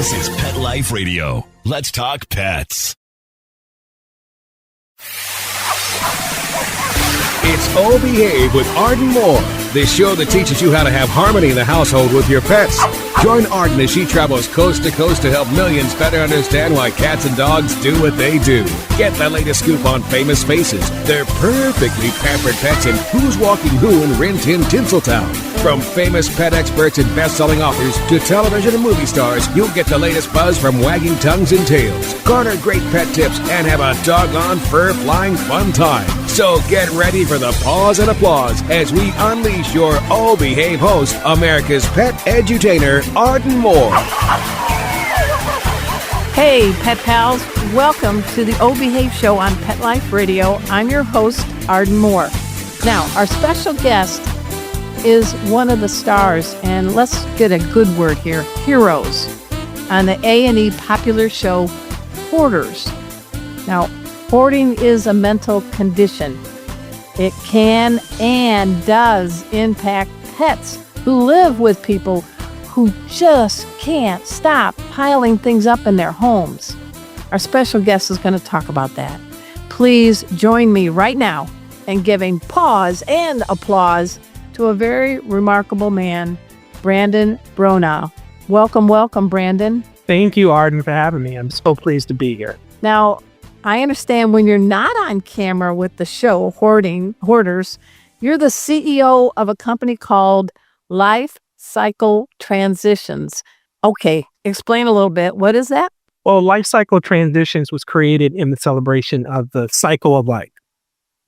This is Pet Life Radio. Let's talk pets. It's All Behave with Arden Moore, the show that teaches you how to have harmony in the household with your pets. Join Arden as she travels coast to coast to help millions better understand why cats and dogs do what they do. Get the latest scoop on famous faces, their perfectly pampered pets, and who's walking who in Rin Tin Tinseltown. From famous pet experts and best-selling authors to television and movie stars, you'll get the latest buzz from wagging tongues and tails. Garner great pet tips and have a doggone fur-flying fun time. So get ready for the pause and applause as we unleash your all-behave host, America's pet edutainer, Arden Moore. Hey, pet pals. Welcome to the O Behave Show on Pet Life Radio. I'm your host, Arden Moore. Now, our special guest is one of the stars, and let's get a good word here, heroes, on the A&E popular show, Hoarders. Now, hoarding is a mental condition. It can and does impact pets who live with people who just can't stop piling things up in their homes. Our special guest is going to talk about that. Please join me right now in giving pause and applause to a very remarkable man, Brandon Bronaugh. Welcome, Brandon. Thank you, Arden, for having me. I'm so pleased to be here. Now, I understand when you're not on camera with the show, Hoarders, you're the CEO of a company called Life Cycle Transitions. Okay, explain a little bit. What is that? Well, Life Cycle Transitions was created in the celebration of the cycle of life.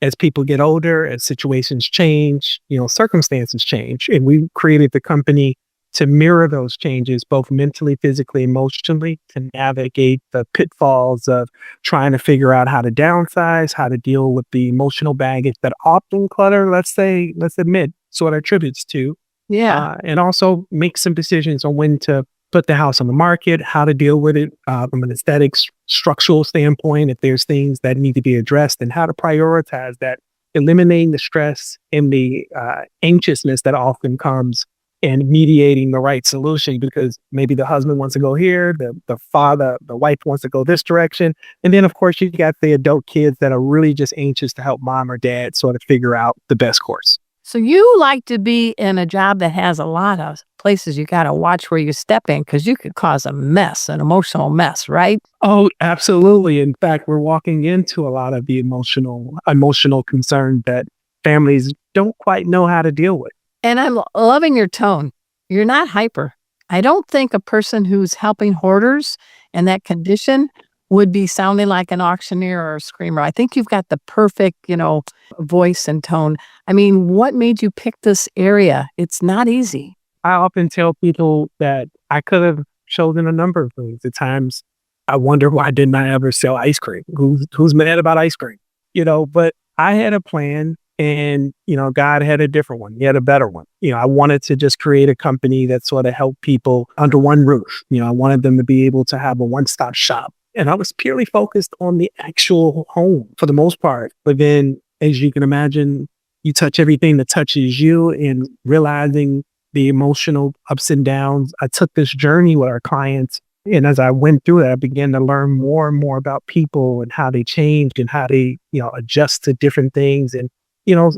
As people get older, as situations change, circumstances change. And we created the company to mirror those changes, both mentally, physically, emotionally, to navigate the pitfalls of trying to figure out how to downsize, how to deal with the emotional baggage that often clutter, let's admit, sort of attributes to. Yeah. And also make some decisions on when to put the house on the market, how to deal with it from an aesthetics, structural standpoint, if there's things that need to be addressed, and how to prioritize that, eliminating the stress and the anxiousness that often comes and mediating the right solution, because maybe the husband wants to go here, the wife wants to go this direction. And then, of course, you got the adult kids that are really just anxious to help mom or dad sort of figure out the best course. So you like to be in a job that has a lot of places you got to watch where you step in, because you could cause a mess, an emotional mess, right? Oh, absolutely. In fact, we're walking into a lot of the emotional concern that families don't quite know how to deal with. And I'm loving your tone. You're not hyper. I don't think a person who's helping hoarders in that condition would be sounding like an auctioneer or a screamer. I think you've got the perfect, voice and tone. I mean, what made you pick this area? It's not easy. I often tell people that I could have chosen a number of things. At times, I wonder why didn't I ever sell ice cream? Who's mad about ice cream? But I had a plan. And, God had a different one. He had a better one. I wanted to just create a company that sort of helped people under one roof. I wanted them to be able to have a one-stop shop. And I was purely focused on the actual home for the most part. But then, as you can imagine, you touch everything that touches you, and realizing the emotional ups and downs. I took this journey with our clients. And as I went through it, I began to learn more and more about people and how they changed and how they, adjust to different things. And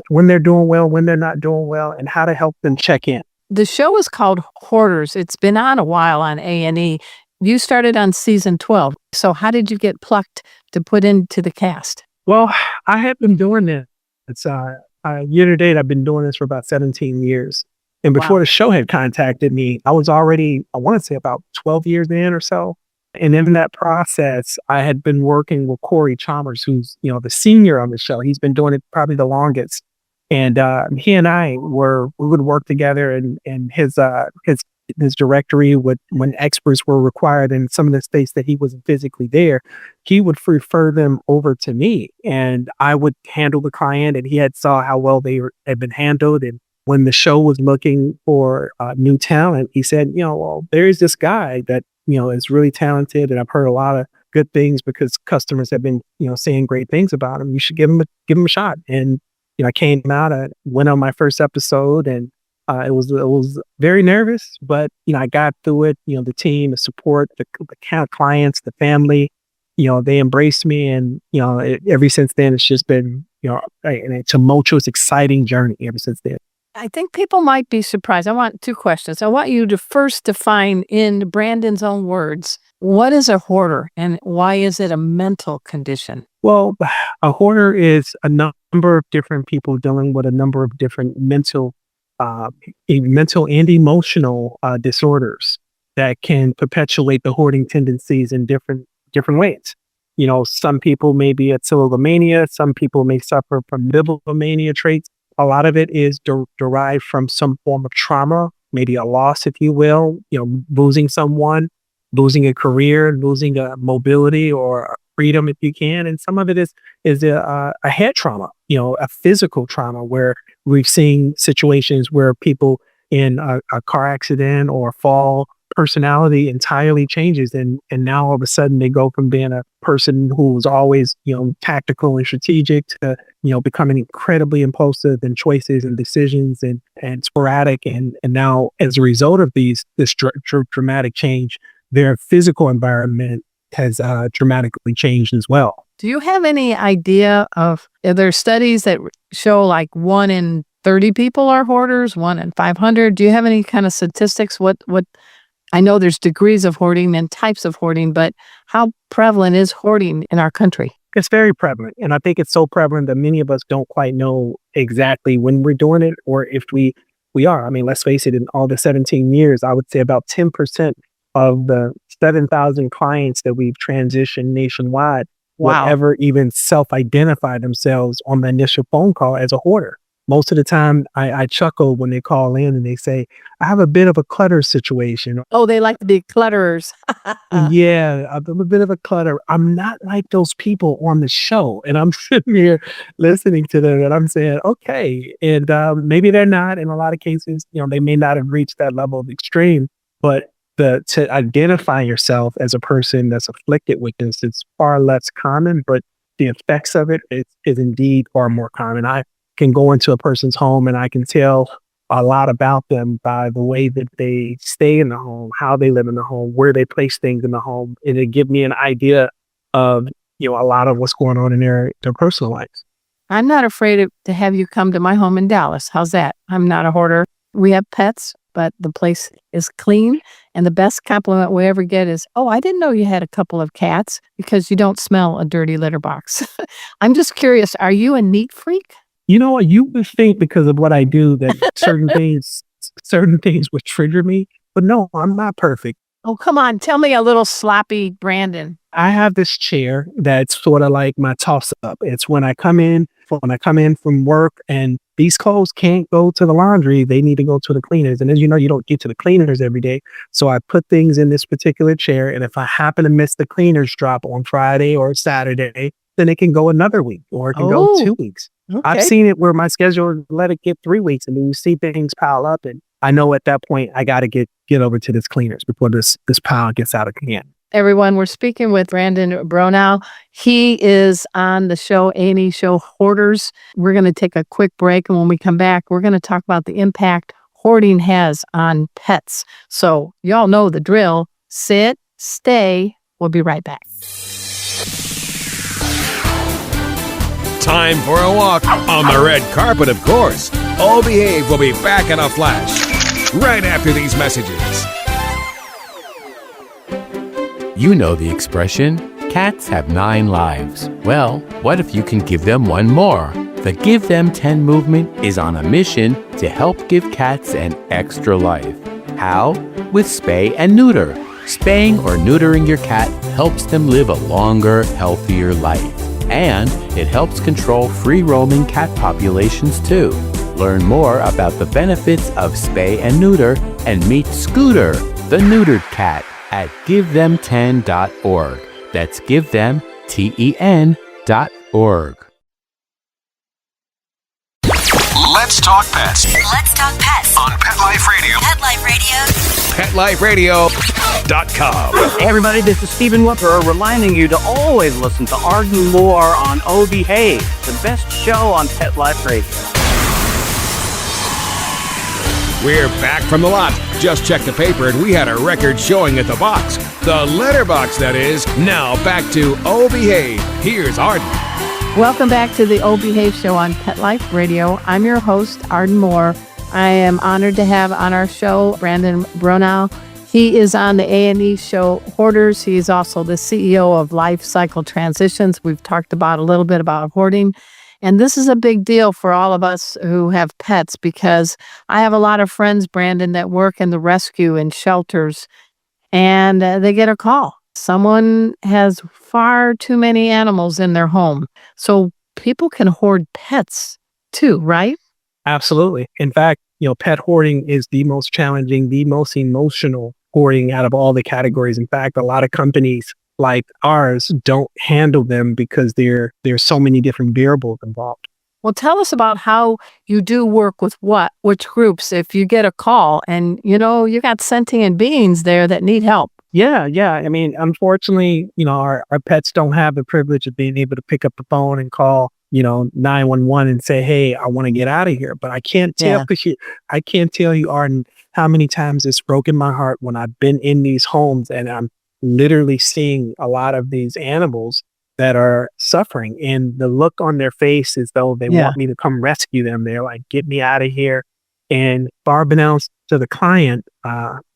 when they're doing well, when they're not doing well, and how to help them check in. The show is called Hoarders. It's been on a while on A&E. You started on season 12. So how did you get plucked to put into the cast? Well, I had been doing this. It's year to date, I've been doing this for about 17 years. And before the show had contacted me, I was already, I want to say about 12 years in or so. And in that process, I had been working with Corey Chalmers, who's, the senior on the show. He's been doing it probably the longest. And he and I we would work together, and his directory would, when experts were required in some of the states that he wasn't physically there, he would refer them over to me, and I would handle the client, and he had saw how well had been handled. And when the show was looking for new talent, he said, well, there's this guy that, is really talented, and I've heard a lot of good things because customers have been, saying great things about him. You should give him a shot. And, I came out, I went on my first episode, and It was very nervous, but I got through it. The team, the support, the clients, the family, they embraced me, and ever since then, it's just been a tumultuous, exciting journey ever since then. I think people might be surprised. I want 2 questions. I want you to first define in Brandon's own words, what is a hoarder and why is it a mental condition? Well, a hoarder is a number of different people dealing with a number of different mental and emotional disorders that can perpetuate the hoarding tendencies in different ways. Some people may be at silogomania, some people may suffer from nibblomania traits. A lot of it is derived from some form of trauma, maybe a loss, if you will, losing someone, losing a career, losing a mobility or freedom, if you can. And some of it is a head trauma, a physical trauma, where we've seen situations where people in a car accident or fall, personality entirely changes, and now all of a sudden they go from being a person who was always tactical and strategic to becoming incredibly impulsive in choices and decisions and sporadic, and now as a result of this dramatic change, their physical environment has dramatically changed as well. Do you have any idea are there studies that show like 1 in 30 people are hoarders, 1 in 500? Do you have any kind of statistics? What I know there's degrees of hoarding and types of hoarding, but how prevalent is hoarding in our country? It's very prevalent. And I think it's so prevalent that many of us don't quite know exactly when we're doing it or if we are. I mean, let's face it, in all the 17 years, I would say about 10% of the 7,000 clients that we've transitioned nationwide will ever even self-identify themselves on the initial phone call as a hoarder. Most of the time, I chuckle when they call in and they say, I have a bit of a clutter situation. Oh, they like to be clutterers. Yeah, I'm a bit of a clutter. I'm not like those people on the show. And I'm sitting here listening to them and I'm saying, okay. And maybe they're not. In a lot of cases, they may not have reached that level of extreme. But to identify yourself as a person that's afflicted with this, it's far less common. But the effects of it is indeed far more common. I can go into a person's home and I can tell a lot about them by the way that they stay in the home, how they live in the home, where they place things in the home. And it give me an idea of, a lot of what's going on in their personal lives. I'm not afraid to have you come to my home in Dallas. How's that? I'm not a hoarder. We have pets, but the place is clean. And the best compliment we ever get is, oh, I didn't know you had a couple of cats, because you don't smell a dirty litter box. I'm just curious, are you a neat freak? You would think because of what I do that certain things would trigger me, but no, I'm not perfect. Oh, come on. Tell me a little sloppy Brandon. I have this chair that's sort of like my toss up. It's when I come in from work and these clothes can't go to the laundry, they need to go to the cleaners. And as you know, you don't get to the cleaners every day. So I put things in this particular chair. And if I happen to miss the cleaners drop on Friday or Saturday, then it can go another week or it can go 2 weeks. Okay. I've seen it where my schedule let it get 3 weeks, and then you see things pile up, and I know at that point I got to get over to this cleaners before this pile gets out of hand. Everyone, we're speaking with Brandon Bronaugh. He is on the show, A&E show Hoarders. We're going to take a quick break, and when we come back, we're going to talk about the impact hoarding has on pets. So y'all know the drill. Sit, stay. We'll be right back. Time for a walk on the red carpet, of course. All Behave will be back in a flash right after these messages. You know the expression, cats have 9 lives. Well, what if you can give them one more? The Give Them 10 movement is on a mission to help give cats an extra life. How? With spay and neuter. Spaying or neutering your cat helps them live a longer, healthier life. And it helps control free-roaming cat populations too. Learn more about the benefits of spay and neuter and meet Scooter, the neutered cat, at givethem10.org. That's givethem10.org. Let's talk pets. Let's talk pets On Pet Life Radio. Pet Life Radio. PetLifeRadio.com. Hey everybody, this is Stephen Whipper reminding you to always listen to Arden Moore on Oh Behave, the best show on Pet Life Radio. We're back from the lot. Just checked the paper and we had a record showing at the box. The letterbox, that is. Now back to Oh Behave. Here's Arden. Welcome back to the Oh Behave Show on Pet Life Radio. I'm your host, Arden Moore. I am honored to have on our show Brandon Bronaugh. He is on the A&E show Hoarders. He is also the CEO of Life Cycle Transitions. We've talked about a little bit about hoarding. And this is a big deal for all of us who have pets because I have a lot of friends, Brandon, that work in the rescue and shelters, and they get a call. Someone has far too many animals in their home. So people can hoard pets too, right? Absolutely. In fact, pet hoarding is the most challenging, the most emotional hoarding out of all the categories. In fact, a lot of companies like ours don't handle them because there's so many different variables involved. Well, tell us about how you do work with which groups, if you get a call and, you got sentient beings there that need help. Yeah. I mean, unfortunately, our pets don't have the privilege of being able to pick up the phone and call, 911 and say, hey, I want to get out of here. But I can't tell you, Arden, how many times it's broken my heart when I've been in these homes and I'm literally seeing a lot of these animals that are suffering, and the look on their face is though they want me to come rescue them. They're like, get me out of here. And far unbeknownst to the client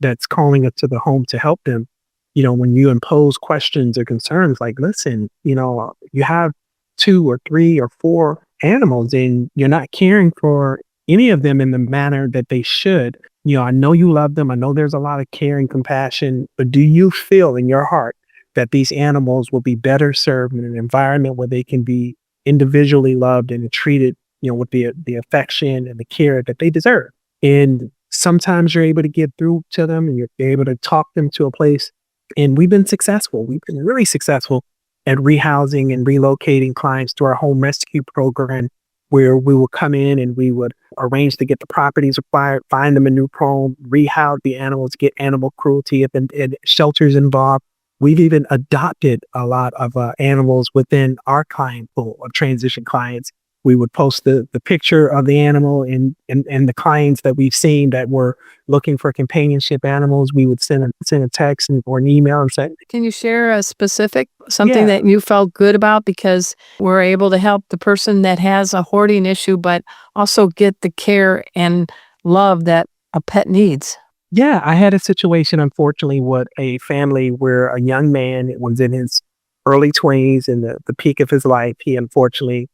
that's calling us to the home to help them, when you impose questions or concerns like, listen, you have 2 or 3 or 4 animals and you're not caring for any of them in the manner that they should. I know you love them. I know there's a lot of care and compassion, but do you feel in your heart that these animals will be better served in an environment where they can be individually loved and treated, with the affection and the care that they deserve? And sometimes you're able to get through to them and you're able to talk them to a place. And we've been successful. We've been really successful at rehousing and relocating clients to our home rescue program, where we will come in and we would arrange to get the properties acquired, find them a new home, rehouse the animals, get animal cruelty and shelters involved. We've even adopted a lot of animals within our client pool of transition clients. We would post the picture of the animal and the clients that we've seen that were looking for companionship animals. We would send a text or an email and say, can you share a specific, something that you felt good about because we're able to help the person that has a hoarding issue, but also get the care and love that a pet needs? Yeah, I had a situation, unfortunately, with a family where a young man was in his early 20s, in the peak of his life. He unfortunately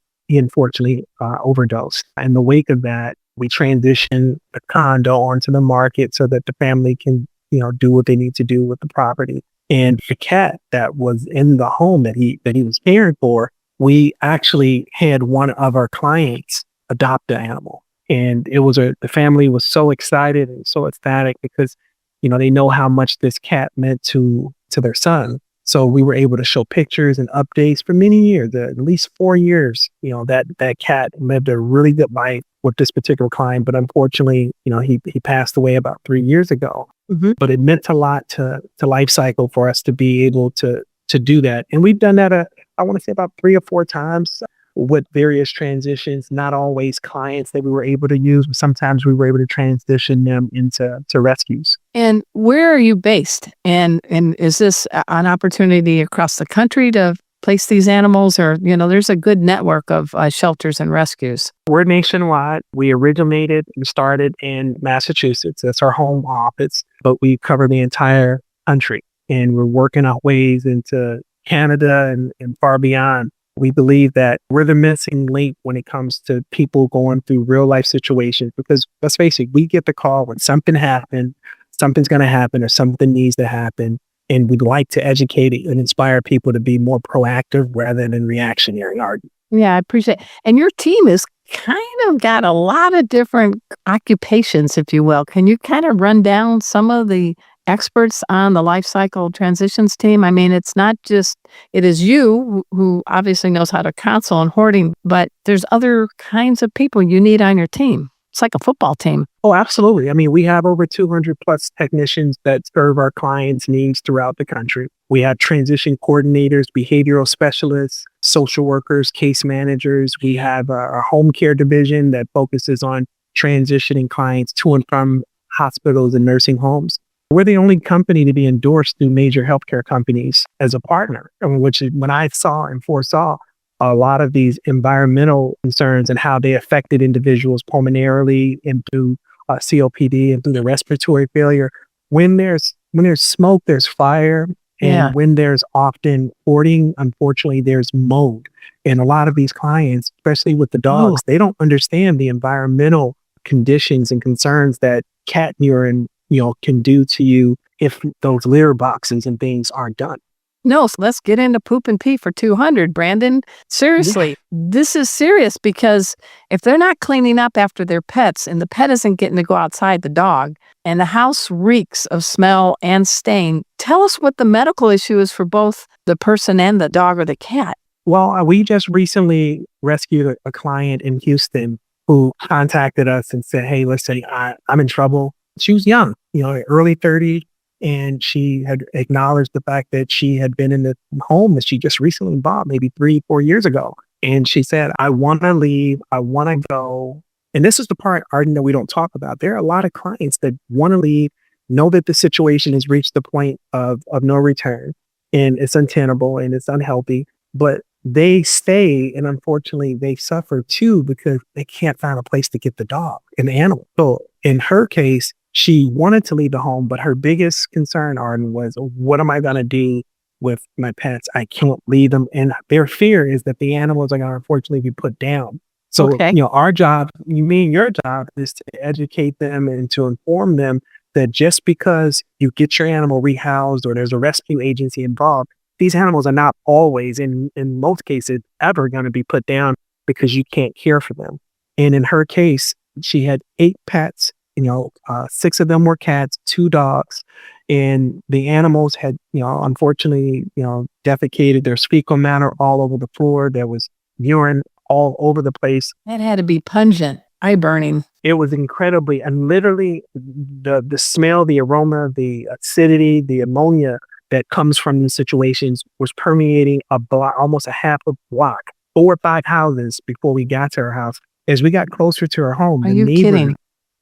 overdosed. In the wake of that, we transitioned the condo onto the market so that the family can, do what they need to do with the property. And the cat that was in the home that he was caring for, we actually had one of our clients adopt the animal. And the family was so excited and so ecstatic because, they know how much this cat meant to their son. So we were able to show pictures and updates for many years, at least 4 years, that cat lived a really good life with this particular client. But unfortunately, he passed away about 3 years ago. Mm-hmm. But it meant a lot to Life Cycle for us to be able to do that. And we've done that, I want to say about 3 or 4 times with various transitions, not always clients that we were able to use, but sometimes we were able to transition them into rescues. And where are you based? And is this an opportunity across the country to place these animals, or, there's a good network of shelters and rescues? We're nationwide. We originated and started in Massachusetts. That's our home office, but we cover the entire country, and we're working our ways into Canada and far beyond. We believe that we're the missing link when it comes to people going through real life situations, because let's face it, we get the call when something's going to happen or something needs to happen. And we'd like to educate and inspire people to be more proactive rather than reactionary, Arden. Yeah, I appreciate it. And your team is kind of got a lot of different occupations, if you will. Can you kind of run down some of the experts on the Life Cycle Transitions team? I mean, it's not just, it is you who obviously knows how to counsel on hoarding, but there's other kinds of people you need on your team. It's like a football team. Oh, absolutely. I mean, we have over 200 plus technicians that serve our clients' needs throughout the country. We have transition coordinators, behavioral specialists, social workers, case managers. We have our home care division that focuses on transitioning clients to and from hospitals and nursing homes. We're the only company to be endorsed through major healthcare companies as a partner, which is when I saw and foresaw a lot of these environmental concerns and how they affected individuals pulmonarily and through COPD and through the respiratory failure. When there's smoke, there's fire. And when there's often hoarding, unfortunately, there's mold. And a lot of these clients, especially with the dogs, they don't understand the environmental conditions and concerns that cat urine, can do to you if those litter boxes and things aren't done. No, so let's get into poop and pee for 200, Brandon. Seriously, this is serious because if they're not cleaning up after their pets and the pet isn't getting to go outside the dog and the house reeks of smell and stain, tell us what the medical issue is for both the person and the dog or the cat. Well, we just recently rescued a client in Houston who contacted us and said, hey, listen, I'm in trouble. She was young, early 30s. And she had acknowledged the fact that she had been in the home that she just recently bought maybe 3-4 years ago. And she said, I want to leave. I want to go. And this is the part, Arden, that we don't talk about. There are a lot of clients that want to leave, know that the situation has reached the point of no return and it's untenable and it's unhealthy, but they stay. And unfortunately, they suffer too because they can't find a place to get the dog and the animal. So in her case, she wanted to leave the home, but her biggest concern, Arden, was what am I going to do with my pets? I can't leave them. And their fear is that the animals are going to unfortunately be put down. So, our job, your job is to educate them and to inform them that just because you get your animal rehoused or there's a rescue agency involved, these animals are not always, in most cases, ever going to be put down because you can't care for them. And in her case, she had 8 pets. 6 of them were cats, 2 dogs, and the animals had, unfortunately, defecated. There's fecal matter all over the floor. There was urine all over the place. That had to be pungent, eye burning. It was incredibly, and literally the smell, the aroma, the acidity, the ammonia that comes from the situations was permeating a block, almost a half a block, 4 or 5 houses before we got to her house. As we got closer to her home, Are you kidding?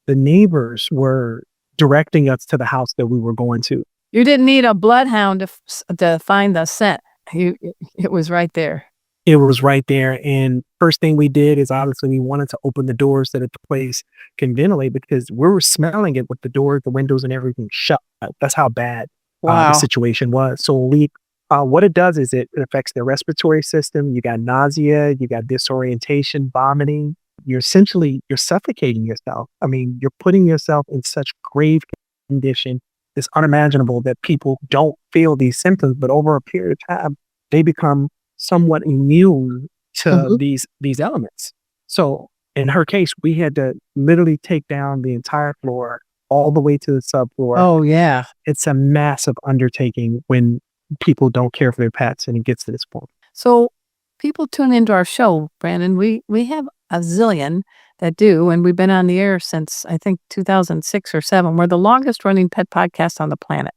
The neighbors were directing us to the house that we were going to. You didn't need a bloodhound to find the scent. It was right there. It was right there. And first thing we did is obviously we wanted to open the doors so that the place can ventilate because we were smelling it with the doors, the windows, and everything shut. That's how bad the situation was. So what it does is it affects the respiratory system. You got nausea, you got disorientation, vomiting. You're suffocating yourself. I mean, you're putting yourself in such grave condition. It's unimaginable that people don't feel these symptoms, but over a period of time, they become somewhat immune to these elements. So in her case, we had to literally take down the entire floor all the way to the subfloor. Oh, yeah. It's a massive undertaking when people don't care for their pets and it gets to this point. So people tune into our show, Brandon. We have a zillion that do, and we've been on the air since I think 2006 or 7. We're the longest running pet podcast on the planet.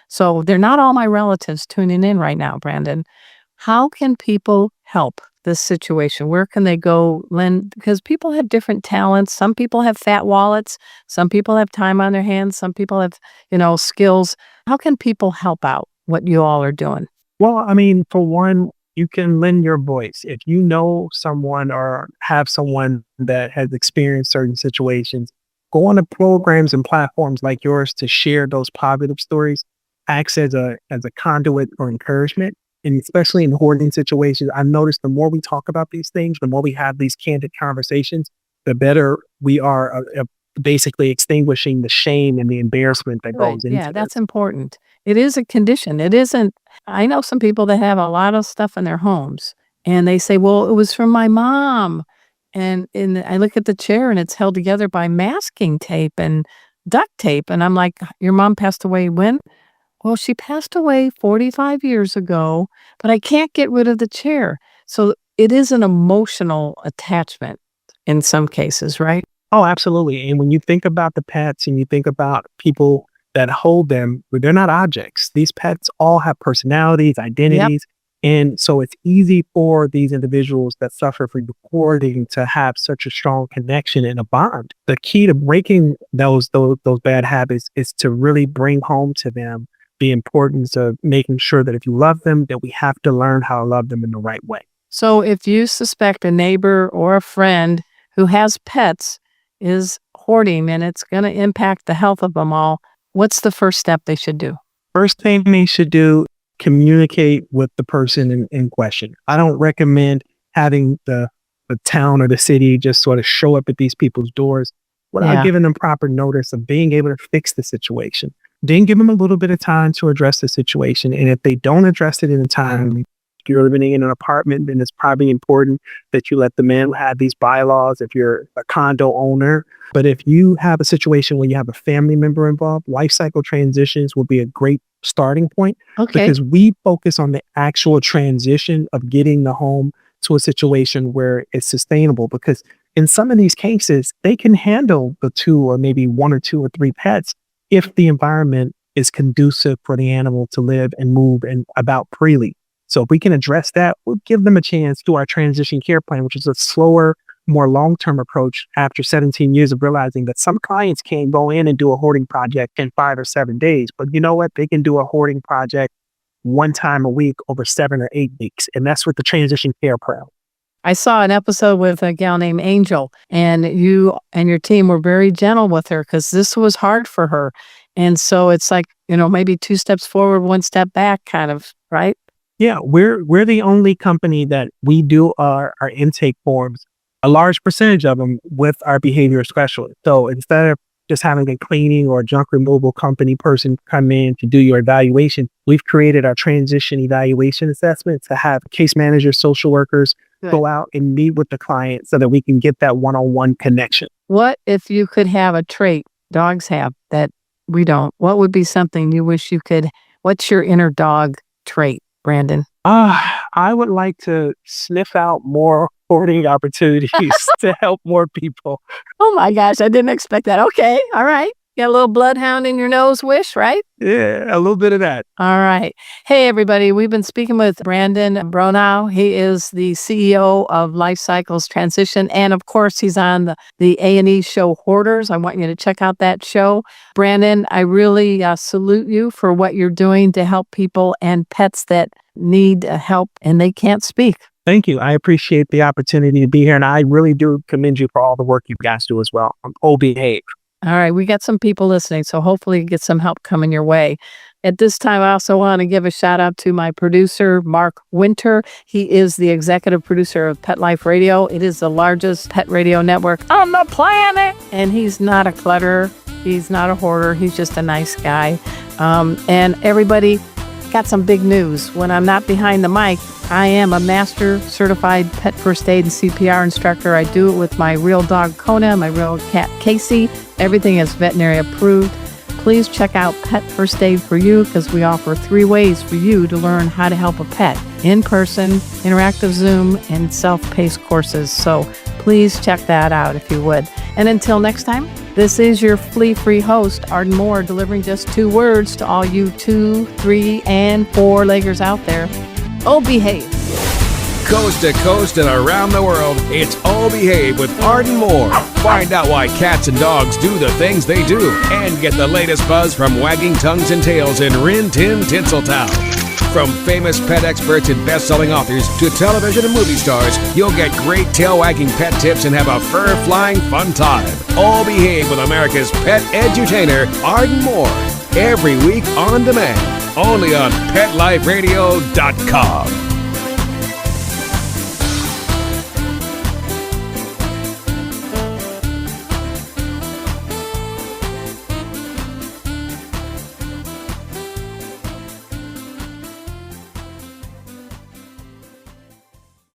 So they're not all my relatives tuning in right now, Brandon. How can people help this situation? Where can they go, Lynn? Because people have different talents. Some people have fat wallets. Some people have time on their hands. Some people have, skills. How can people help out what you all are doing? Well, I mean, for one, you can lend your voice. If you know someone or have someone that has experienced certain situations, go on to programs and platforms like yours to share those positive stories, acts as a conduit for encouragement. And especially in hoarding situations, I've noticed the more we talk about these things, the more we have these candid conversations, the better we are basically extinguishing the shame and the embarrassment that goes into it. Yeah, that's important. It is a condition. It isn't. I know some people that have a lot of stuff in their homes and they say, well, it was from my mom. And I look at the chair and it's held together by masking tape and duct tape. And I'm like, your mom passed away when? Well, she passed away 45 years ago, but I can't get rid of the chair. So it is an emotional attachment in some cases, right? Oh, absolutely. And when you think about the pets and you think about people that hold them, they're not objects. These pets all have personalities, identities. And so it's easy for these individuals that suffer from hoarding to have such a strong connection and a bond. The key to breaking those bad habits is to really bring home to them the importance of making sure that if you love them, that we have to learn how to love them in the right way. So if you suspect a neighbor or a friend who has pets is hoarding and it's going to impact the health of them all, what's the first step they should do? First thing they should do, communicate with the person in question. I don't recommend having the town or the city just sort of show up at these people's doors without giving them proper notice of being able to fix the situation. Then give them a little bit of time to address the situation. And if they don't address it in time, if you're living in an apartment, then it's probably important that you let the man have these bylaws if you're a condo owner. But if you have a situation where you have a family member involved, life cycle transitions will be a great starting point. Okay. Because we focus on the actual transition of getting the home to a situation where it's sustainable. Because in some of these cases, they can handle the 2 or maybe 1 or 2 or 3 pets if the environment is conducive for the animal to live and move and about freely. So if we can address that, we'll give them a chance to our transition care plan, which is a slower, more long-term approach after 17 years of realizing that some clients can't go in and do a hoarding project in 5 or 7 days. But you know what? They can do a hoarding project 1 time a week over 7 or 8 weeks. And that's with the transition care plan. I saw an episode with a gal named Angel, and you and your team were very gentle with her because this was hard for her. And so it's like, maybe 2 steps forward, 1 step back kind of, right? Yeah, we're the only company that we do our intake forms, a large percentage of them with our behavior specialist. So instead of just having a cleaning or a junk removal company person come in to do your evaluation, we've created our transition evaluation assessment to have case managers, social workers go out and meet with the client so that we can get that one-on-one connection. What if you could have a trait dogs have that we don't? What would be something you wish you could? What's your inner dog trait, Brandon? I would like to sniff out more hoarding opportunities to help more people. Oh my gosh, I didn't expect that. Okay, all right. Got a little bloodhound in your nose wish, right? Yeah, a little bit of that. All right. Hey, everybody. We've been speaking with Brandon Bronaugh. He is the CEO of Life Cycles Transition. And of course, he's on the A&E show Hoarders. I want you to check out that show. Brandon, I really salute you for what you're doing to help people and pets that need help and they can't speak. Thank you. I appreciate the opportunity to be here. And I really do commend you for all the work you guys do as well. Behave. All right, we got some people listening, so hopefully you get some help coming your way. At this time, I also want to give a shout out to my producer, Mark Winter. He is the executive producer of Pet Life Radio. It is the largest pet radio network on the planet. And he's not a clutterer. He's not a hoarder. He's just a nice guy. And everybody got some big news. When I'm not behind the mic, I am a master certified pet first aid and CPR instructor. I do it with my real dog, Kona, my real cat, Casey. Everything is veterinary approved. Please check out Pet First Aid for You because we offer 3 ways for you to learn how to help a pet: in-person, interactive Zoom, and self-paced courses. So please check that out if you would. And until next time, this is your flea-free host, Arden Moore, delivering just 2 words to all you 2, 3, and 4-leggers out there. Behave. Coast to coast and around the world, it's Behave with Arden Moore. Find out why cats and dogs do the things they do and get the latest buzz from wagging tongues and tails in Rin Tin Tinseltown. From famous pet experts and best-selling authors to television and movie stars, you'll get great tail-wagging pet tips and have a fur-flying fun time. Behave with America's pet edutainer, Arden Moore. Every week on demand, only on PetLifeRadio.com.